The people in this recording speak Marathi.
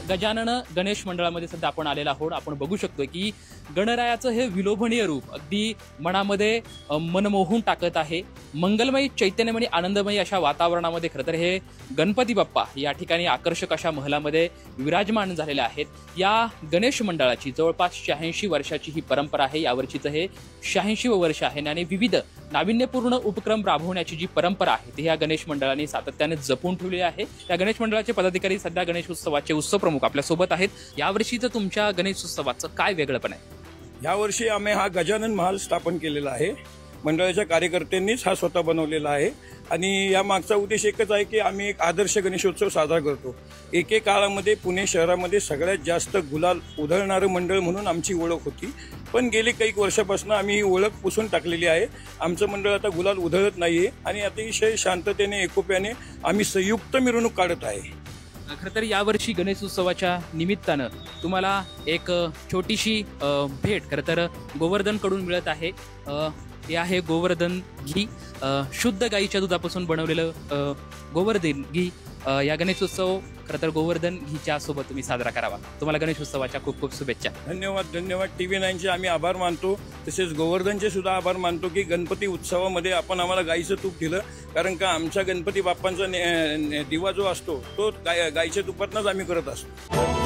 गजानन गणेश मंडळामध्ये सध्या आपण आलेला आहोत। आपण बघू शकतो की गणरायाचं हे विलोभनीय रूप अगदी मनामध्ये मनमोहून टाकत आहे। मंगलमयी चैतन्यमयी आनंदमयी अशा वातावरणामध्ये खरं तर हे गणपती बाप्पा या ठिकाणी आकर्षक अशा महलामध्ये विराजमान झालेले आहेत। या गणेश मंडळाची जवळपास 86 वर्षाची ही परंपरा आहे। यावर्षीचं हे 86वे वर्ष आहे आणि विविध नाविन्यपूर्ण उपक्रम राबवण्याची जी परंपरा आहे ती या गणेश मंडळाने सातत्याने जपून ठेवली आहे। या गणेश मंडळाचे पदाधिकारी सध्या गणेशोत्सवाचे उत्सव प्रमुख आपल्या सोबत आहेत। यावर्षीचं तुमच्या गणेशोत्सवाचं काय वेगळंपण आहे? यावर्षी आम्ही हा गजानन महाल स्थापन केलेला आहे। मंडळाच्या कार्यकर्त्यांनीच हा स्वतः बनवलेला आहे आणि या मागचा उद्देश एकच आहे की आम्ही एक आदर्श गणेशोत्सव साजरा करतो। एके काळामध्ये पुणे शहरामध्ये सगळ्यात जास्त गुलाल उधळणारं मंडळ म्हणून आमची ओळख होती, पण गेली काही वर्षापासून आम्ही ही ओळख पुसून टाकलेली आहे। आमचं मंडळ आता गुलाल उधळत नाहीये आणि अतिशय शांततेने एकोप्याने आम्ही संयुक्त मिरवणूक काढत आहे। खरं तर यावर्षी गणेशोत्सवाच्या निमित्तानं तुम्हाला एक छोटीशी भेट खरं तर गोवर्धन कडून मिळत आहे। हे आहे गोवर्धन घी, शुद्ध गाईच्या दुधापासून बनवलेलं गोवर्धन घी। या गणेशोत्सव खरं तर गोवर्धन घीच्या सोबत तुम्ही साजरा करावा। तुम्हाला गणेशोत्सवाच्या खूप खूप शुभेच्छा। धन्यवाद धन्यवाद। TV9चे आम्ही आभार मानतो, तसेच गोवर्धनचे सुद्धा आभार मानतो की गणपती उत्सवामध्ये आपण आम्हाला गाईचं तूप दिलं, कारण का आमच्या गणपती बाप्पांचा दिवा जो असतो तो गाईच्या तुपातनंच आम्ही करत असतो।